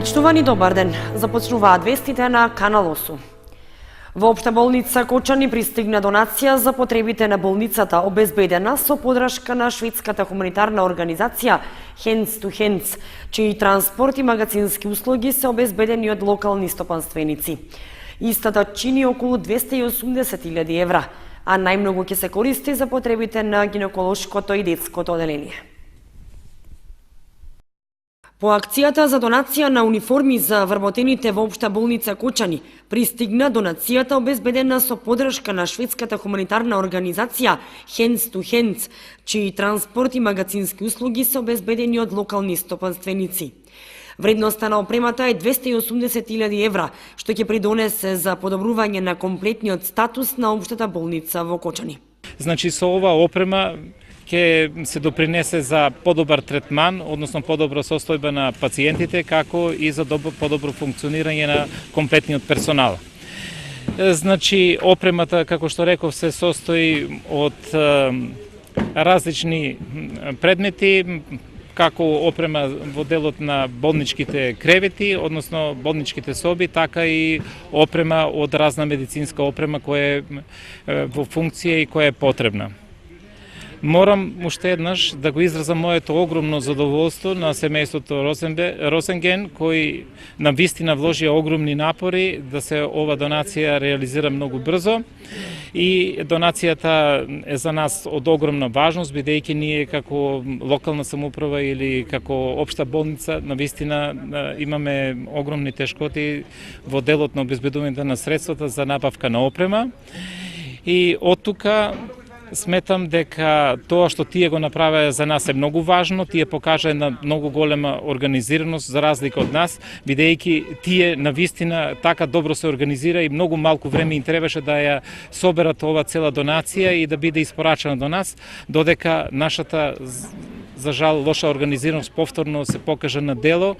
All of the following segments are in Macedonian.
Почитувани, добар ден. Започнуваат вестите на Канал 8. Во Општа болница Кочани пристигна донација за потребите на болницата, обезбедена со подршка на шведската хуманитарна организација Hands to Hands, чии транспорт и магазински услуги се обезбедени од локални стопанственици. Истата чини околу 280.000 евра, а најмногу ќе се користи за потребите на гинеколошкото и детското оделение. По акцијата за донација на униформи за вработените во Општа болница Кочани, пристигна донацијата обезбедена со подршка на шведската хуманитарна организација Hands to Hands, чии транспорт и магазински услуги се обезбедени од локални стопанственици. Вредноста на опремата е 280.000 евра, што ќе придонесе за подобрување на комплетниот статус на Општата болница во Кочани. Значи, со ова опрема ќе се допринесе за подобар третман, односно подобра состојба на пациентите, како и за подобро функционирање на комплетниот персонал. Значи, опремата, како што реков, се состои од различни предмети, како опрема во делот на болничките кревети, односно болничките соби, така и опрема од разна медицинска опрема која е во функција и која е потребна. Морам уште еднаш да го изразам моето огромно задоволство на семејството Росенген, кој навистина вложија огромни напори да се ова донација реализира многу брзо. И донацијата е за нас од огромна важност, бидејќи ние како локална самоуправа или како општа болница навистина имаме огромни тешкоти во делот на обезбедување на средствата за набавка на опрема. И од тука сметам дека тоа што тие го направија за нас е многу важно, тие покажа една многу голема организираност за разлика од нас, бидејќи тие навистина така добро се организира и многу малку време им требаше да ја соберат ова цела донација и да биде испорачена до нас, додека нашата за жал лоша организираност повторно се покажа на дело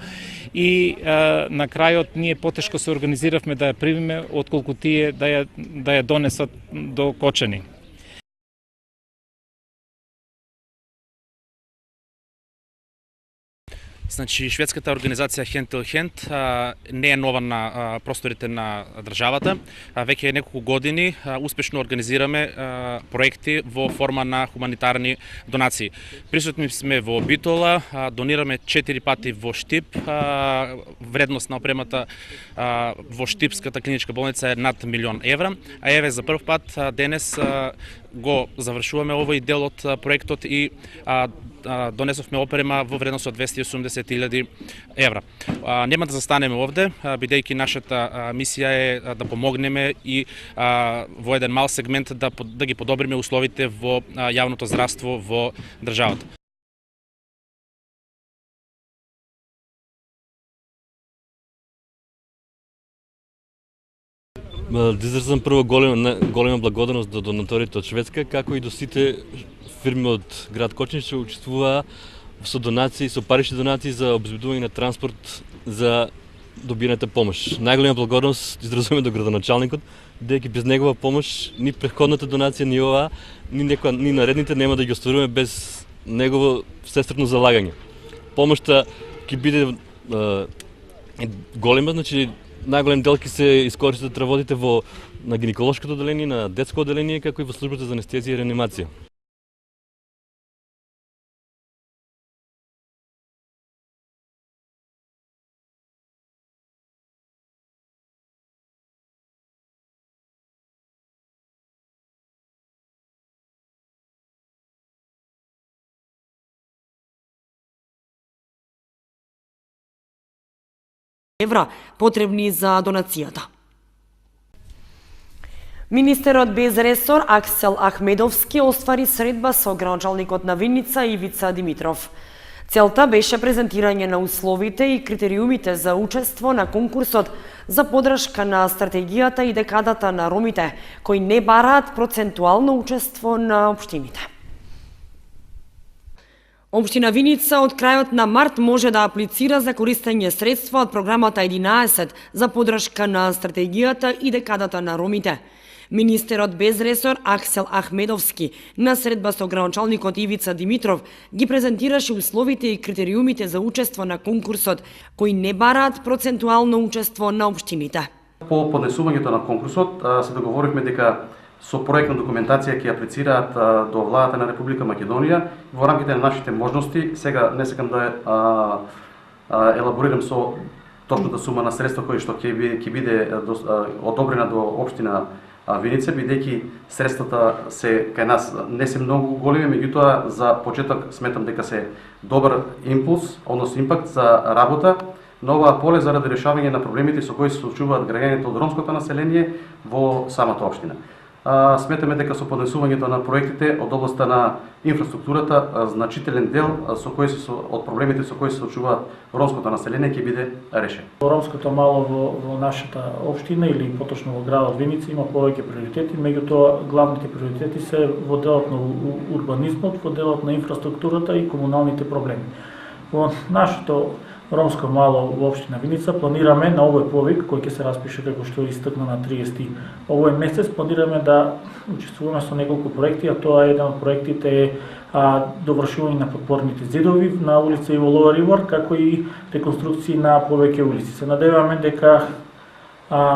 и на крајот ние потешко се организиравме да ја примиме отколку тие да ја донесат до Кочани. Значи, шведската организација Hand to Hand не е нова на просторите на државата. Веќе неколку години успешно организираме проекти во форма на хуманитарни донации. Присутни сме во Битола, донираме 4 пати во Штип. Вредност на опремата во Штипската клиничка болница е над 1 милион евра. А еве за прв пат денес го завршуваме овој дел од проектот и донесовме опрема во вредност од 280.000 евра. Нема да застанеме овде, бидејќи нашата мисија е да помогнеме и во еден мал сегмент да ги подобриме условите во јавното здравство во државата. Да изразам прво голема благодарност до донаторите од Шведска, како и до сите фирми од град Кочани што учествуваа со донации, со парични донации за обезбедување на транспорт за добиената помош. Најголема благодарност изразуваме до градоначалникот, бидејќи без негова помош ни претходната донација, ни оваа, ни наредните нема да ги остваруваме без негово всестрпно залагање. Помошта ќе биде голема, значи најголем дел ќе се искористат работите на гинеколошкото оделение, на детско оделение, како и во службата за анестезија и реанимација. Евра потребни за донацијата. Министерот без ресор Аксел Ахмедовски оствари средба со градоначалникот на Виница Ивица Димитров. Целта беше презентирање на условите и критериумите за учество на конкурсот за подршка на стратегијата и декадата на ромите, кои не бараат процентуално учество на општините. Општина Виница од крајот на март може да аплицира за користење средства од програмата 11 за подршка на стратегијата и декадата на ромите. Министерот без ресор Аксел Ахмедовски на средба со градоначалникот Ивица Димитров ги презентираше условите и критериумите за учество на конкурсот, кои не бараат процентуално учество на општините. По поднесувањето на конкурсот се договоривме дека со проектна документација ќе аплицираат до владата на Република Македонија во рамките на нашите можности. Сега не сакам да елаборирам со точната сума на средства кои што ќе биде одобрена до општина Виница, бидејќи средствата се кај нас не се многу големи, меѓутоа за почеток сметам дека се добар импулс, односно импакт за работа на оваа поле заради решавање на проблемите со кои се соочуваат граѓаните од ромското население во самата општина. Сметаме дека со поднесувањето на проектите од областта на инфраструктурата значителен дел од проблемите со кои се соочуваат ромското население ќе биде решен. Ромското мало во нашата општина или поточно во градот Виница има повеќе приоритети, меѓутоа главните приоритети се во делот на урбанизмот, во делот на инфраструктурата и комуналните проблеми. Во нашето ромско мало во општина Виница планираме на овој повик кој ќе се распише како што истакна на 30 овој месец, планираме да учествуваме со неколку проекти, а тоа е еден од проектите е довршување на подпорните зидови на улица Иво Лова Рибор, како и реконструкции на повеќе улици. Се надеваме дека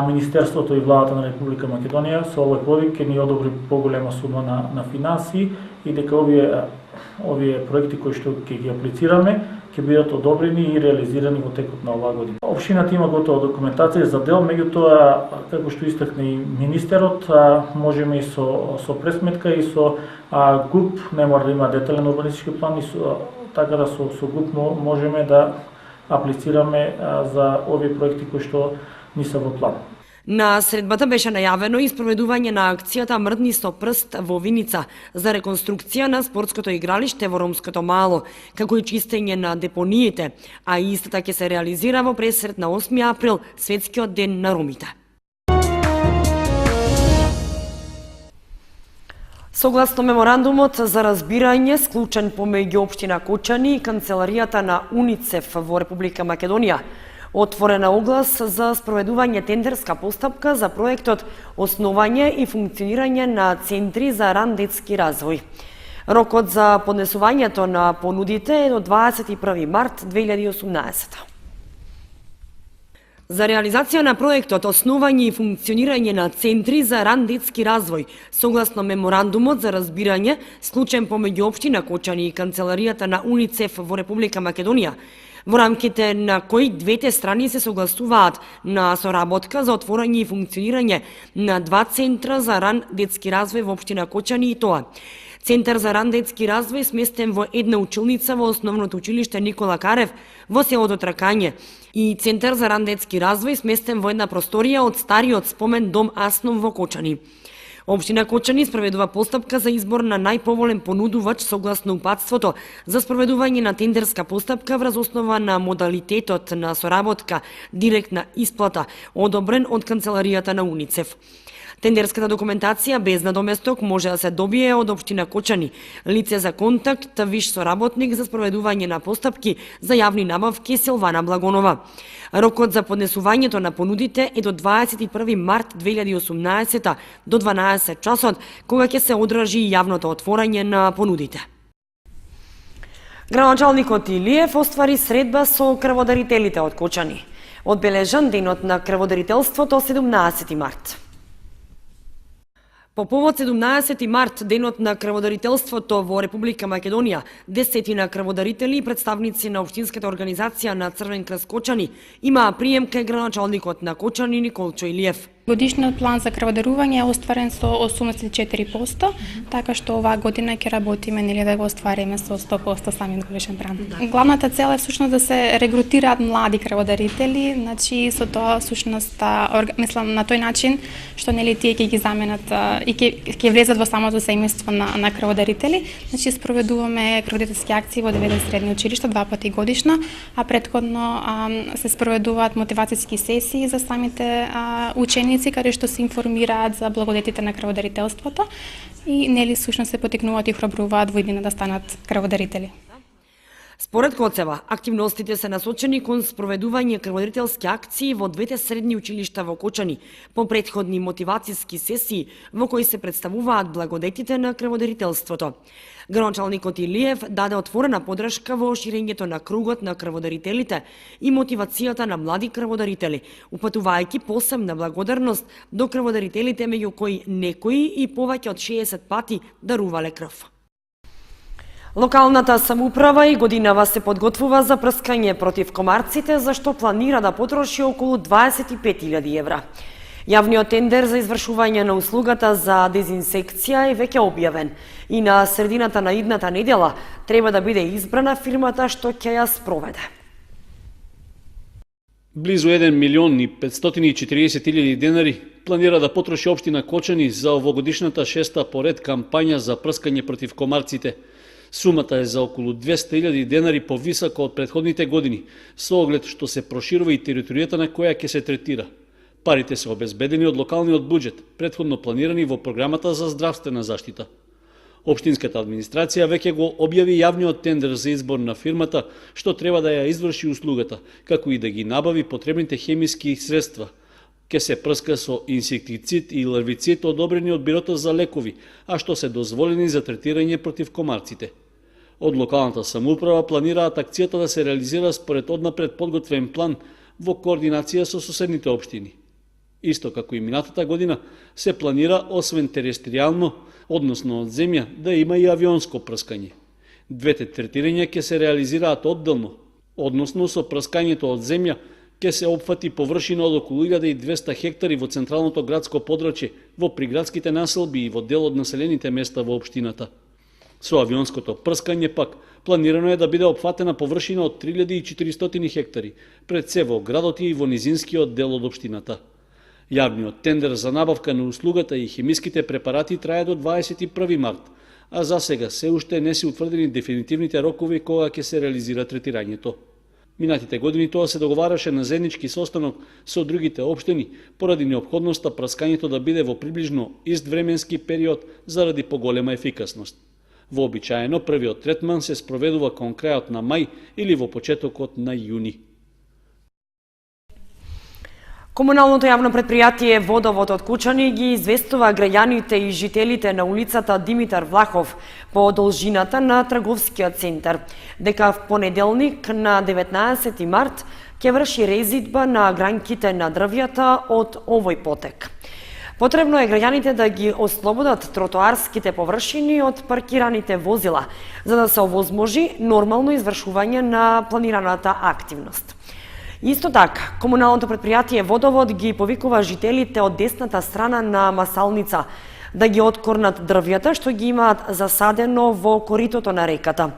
Министерството и владата на Република Македонија со овој повик ќе ни одобри поголема сума на финанси и дека овие проекти кои што ќе ги аплицираме ќе бидат одобрени и реализирани во текот на оваа година. Општината има готова документација за дел, меѓутоа, како што истакна и министерот, можеме и со пресметка и со ГУП, не мора да има детален урбанистички план, и така да со ГУП можеме да аплицираме за овие проекти кои што ни се во план. На средбата беше најавено и спроведување на акцијата Мрдни со прст во Виница за реконструкција на спортското игралиште во ромското мало, како и чистење на депониите, а истата ќе се реализира во пресрет на 8 април, Светскиот ден на ромите. Согласно меморандумот за разбирање склучен помеѓу општина Кочани и канцеларијата на УНИЦЕФ во Република Македонија, отворена оглас за спроведување тендерска постапка за проектот Основање и функционирање на центри за ран детски развој. Рокот за поднесувањето на понудите е до 21 март 2018. За реализација на проектот Основање и функционирање на центри за ран детски развој, согласно меморандумот за разбирање склучен помеѓу општина Кочани и канцеларијата на УНИЦЕФ во Република Македонија, во рамките на кои двете страни се согласуваат на соработка за отворање и функционирање на 2 центра за ран детски развој во општина Кочани, и тоа: Центар за ран детски развој сместен во една училница во основното училиште Никола Карев во селото Тракање и Центар за ран детски развој сместен во една просторија од стариот спомен дом Аснов во Кочани. Општина Кочани спроведува постапка за избор на најповолен понудувач согласно упатството за спроведување на тендерска постапка врз основа на модалитетот на соработка директна исплата, одобрен од канцеларијата на УНИЦЕФ. Тендерската документација без надоместок може да се добие од општина Кочани, лице за контакт, виш соработник за спроведување на постапки за јавни набавки Силвана Благонова. Рокот за поднесувањето на понудите е до 21 март 2018 до 12 часот, кога ќе се одржи јавното отворање на понудите. Градоначалникот Илиев оствари средба со крводарителите од Кочани. Одбележан денот на крводарителството 17 март. По повод 17 март, денот на крводарителството во Република Македонија, десетина крводарители и представници на општинската организација на Црвен крст Кочани имаа прием кај градоначалникот на Кочани Николчо Илиев. Годишниот план за крводарување е остварен со 84%, така што оваа година ќе работиме да го оствариме со 100% самиот годишен план. Главната цел е всушност да се регрутираат млади крводарители, значи со тоа всушност мислам на тој начин што тие ќе ги заменат и ќе влезат во самото семејство на крводарители. Значи спроведуваме крводарителски акции во 9 средни училишта 2 пати годишно, а претходно се спроведуваат мотивацијски сесии за самите ученици каде што се информираат за благодетите на крводарителството и всушност се потикнуваат и храбруваат во иднина да станат крводарители. Според Коцева, активностите се насочени кон спроведување крводарителски акции во двете средни училишта во Кочани, по претходни мотивацијски сесии во кои се представуваат благодетите на крводарителството. Градоначалникот Илиев даде отворена подршка во ширењето на кругот на крводарителите и мотивацијата на млади крводарители, упатувајќи посебна благодарност до крводарителите меѓу кои некои и повеќе од 60 пати дарувале крв. Локалната самоуправа и годинава се подготвува за прскање против комарците, за што планира да потроши околу 25.000 евра. Јавниот тендер за извршување на услугата за дезинсекција е веќе објавен и на средината на идната недела треба да биде избрана фирмата што ќе ја спроведе. Близу 1.540.000 денари планира да потроши општина Кочани за овогодишната 6-та поред кампања за прскање против комарците. Сумата е за околу 200.000 денари повисока од претходните години, со оглед што се проширува и територијата на која ќе се третира. Парите се обезбедени од локалниот буџет, претходно планирани во програмата за здравствена заштита. Општинската администрација веќе го објави јавниот тендер за избор на фирмата што треба да ја изврши услугата, како и да ги набави потребните хемиски средства. Ке се прска со инсектицид и ларвицид одобрени од Бирото за лекови, а што се дозволени за третирање против комарците. Од локалната самоуправа планираат акцијата да се реализира според однапред подготвен план во координација со соседните општини. Исто како и минатата година се планира освен терестријално, односно од земја, да има и авионско прскање. Двете третирања ќе се реализираат одделно, односно со прскањето од земја ќе се опфати површина од околу 1200 хектари во централното градско подрачје, во приградските населби и во дел од населените места во општината. Со авионското прскање пак планирано е да биде опфатена површина од 3400 хектари, пред се во градот и во низинскиот дел од општината. Јавниот тендер за набавка на услугата и хемиските препарати трае до 21 март, а за сега се уште не се утврдени дефинитивните рокови кога ќе се реализира третирањето. Минатите години тоа се договараше на заеднички состанок со другите општини поради неопходноста прскањето да биде во приближно ист временски период заради поголема ефикасност. Вообичаено првиот третман се спроведува кон крајот на мај или во почетокот на јуни. Комуналното јавно предпријатие Водовод од Кочани ги известува граѓаните и жителите на улицата Димитар Влахов по должината на трговскиот центар, дека в понеделник на 19 март ќе врши резидба на гранките на дрвјата од овој потек. Потребно е граѓаните да ги ослободат тротоарските површини од паркираните возила, за да се овозможи нормално извршување на планираната активност. Исто така, комуналното предпријатие Водовод ги повикува жителите од десната страна на Масалница да ги откорнат дрвјата што ги имаат засадено во коритото на реката.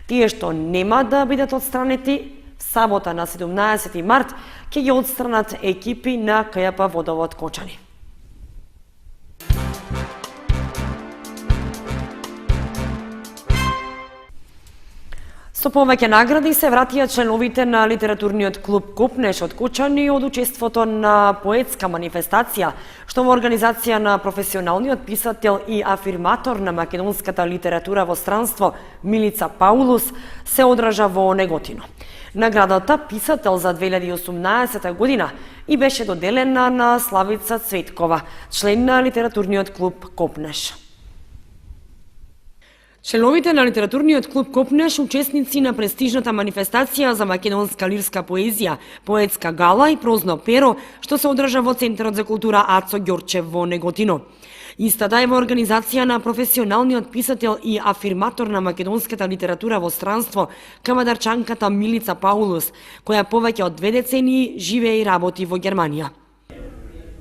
Тие што нема да бидат отстранети, сабота на 17 март ќе ги отстранат екипи на КЈП Водовод Кочани. Со повеќе награди се вратија членовите на литературниот клуб Копнеш од Кочани од учеството на поетска манифестација, што во организација на професионалниот писател и афирматор на македонската литература во странство Милица Паулус се одржа во Неготино. Наградата Писател за 2018 година и беше доделена на Славица Цветкова, член на литературниот клуб Копнеш. Членовите на литературниот клуб Копнеш, учесници на престижната манифестација за македонска лирска поезија, поетска гала и прозно перо, што се одржа во Центарот за култура Ацо Ѓорчев во Неготино. Истата е во организација на професионалниот писател и афирматор на македонската литература во странство, камадарчанката Милица Паулус, која повеќе од 2 децении живее и работи во Германија.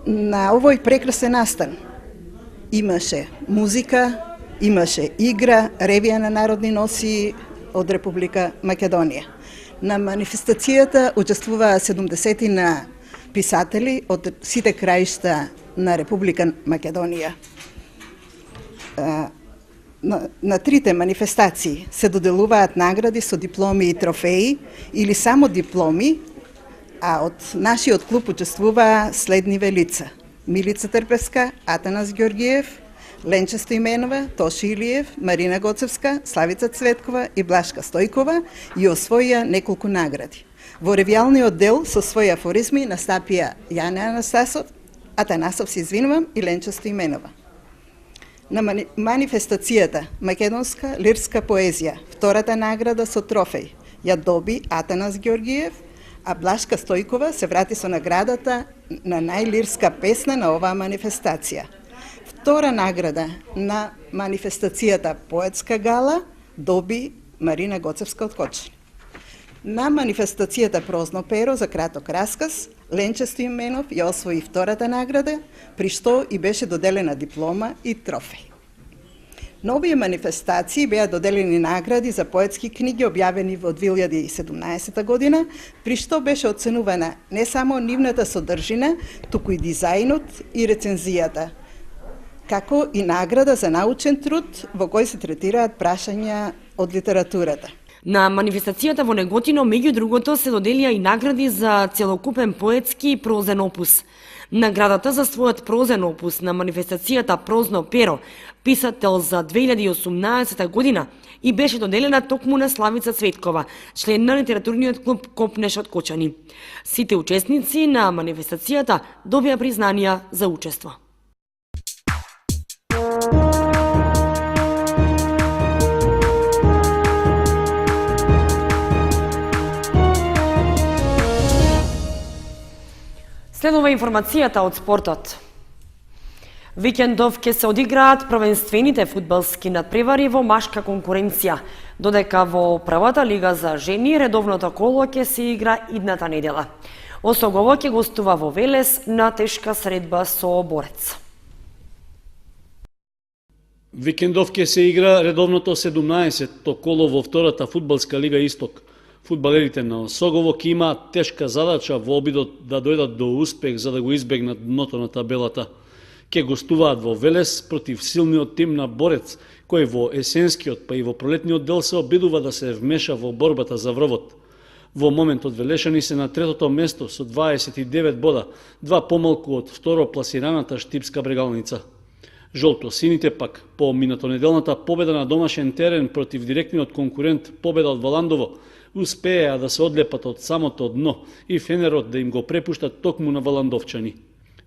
На овој прекрасен настан имаше музика, имаше игра, ревија на народни носи од Република Македонија. На манифестацијата учествуваа 70 на писатели од сите краишта на Република Македонија. На трите манифестации се доделуваат награди со дипломи и трофеи или само дипломи, а од нашиот клуб учествуваа следниве лица: Милица Трпеска, Атанас Ѓоргиев, Ленче Стоименова, Тоши Илиев, Марина Гоцевска, Славица Цветкова и Блашка Стојкова и освоија неколку награди. Во ревијалниот дел со своји афоризми настапија Јане Атанасов и Ленче Стоименова. На манифестацијата Македонска лирска поезија, втората награда со трофеј, ја доби Атанас Георгиев, а Блашка Стојкова се врати со наградата на најлирска песна на оваа манифестација. Втора награда на манифестацијата Поетска гала доби Марина Гоцевска од Кочани. На манифестацијата Прозно перо за краток расказ, Ленче Стоименов ја освои втората награда, при што и беше доделена диплома и трофеј. На овие манифестации беа доделени награди за поетски книги објавени во 2017 година, при што беше оценувана не само нивната содржина, туку и дизајнот и рецензијата, како и награда за научен труд во кој се третираат прашања од литературата. На манифестацијата во Неготино, меѓу другото, се доделија и награди за целокупен поетски и прозен опус. Наградата за својот прозен опус на манифестацијата Прозно перо, писател за 2018 година, и беше доделена токму на Славица Цветкова, член на литературниот клуб Копнеш од Кочани. Сите учесници на манифестацијата добија признанија за учество. Следува информацијата од спортот. Викендов ќе се одиграат првенствените фудбалски надпревари во машка конкуренција, додека во првата лига за жени редовното коло ќе се игра идната недела. Осогово ќе гостува во Велес на тешка средба со Борец. Викендов ќе се игра редовното 17-то коло во втората фудбалска лига Исток. Фудбалерите на Осогово ќе имаат тешка задача во обидот да дојдат до успех за да го избегнат дното на табелата. Ќе гостуваат во Велес против силниот тим на Борец, кој во есенскиот па и во пролетниот дел се обидува да се вмеша во борбата за врвот. Во моментот велешани се на третото место со 29 бода, два помалку од второпласираната Штипска Брегалница. Жолто-сините пак, по минатонеделната победа на домашен терен против директниот конкурент победа од Валандово, успеа да се одлепат од самото дно и фенерот да им го препуштат токму на валандовчани.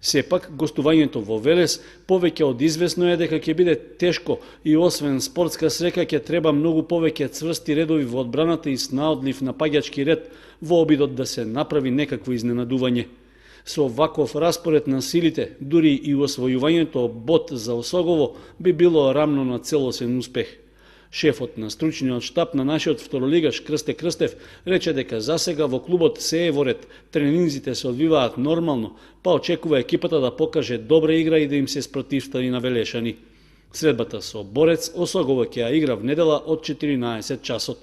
Сепак, гостувањето во Велес повеќе од известно е дека ќе биде тешко и освен спортска срека ќе треба многу повеќе цврсти редови во одбраната и снаодлив напаѓачки ред во обидот да се направи некакво изненадување. Со ваков распоред на силите, дури и освојувањето бод за Осогово би било рамно на целосен успех. Шефот на стручниот штаб на нашиот второлигаш Крсте Крстев рече дека засега во клубот се е во ред, тренинзите се одвиваат нормално, па очекува екипата да покаже добра игра и да им се спротивстави на Велешани. Средбата со Борец Осогово ќе ја игра в недела од 14 часот.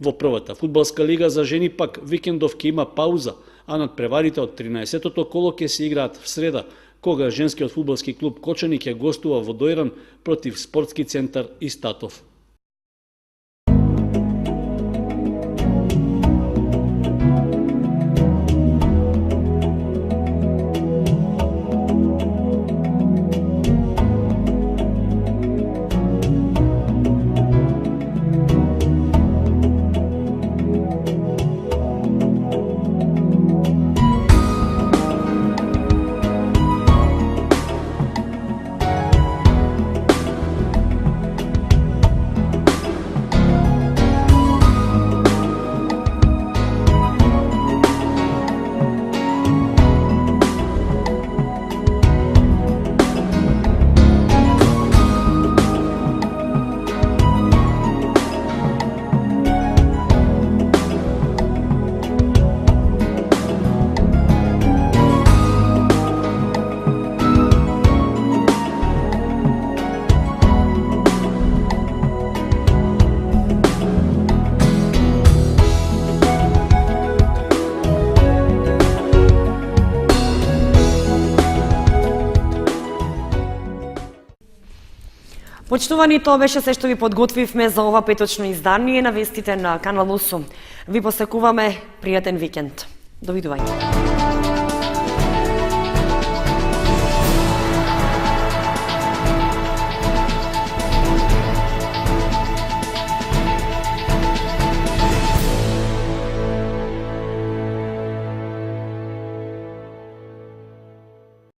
Во првата фудбалска лига за жени пак викендов ќе има пауза, а надпреварите од 13-тото коло ќе се играат в среда, кога женскиот фудбалски клуб Кочани ќе гостува во Дојран против спортски центар Истатов. Почитувани, тоа беше се што ви подготвивме за ова петочно издание на вестите на Канал 8. Ви посакуваме пријатен викенд. Довидување.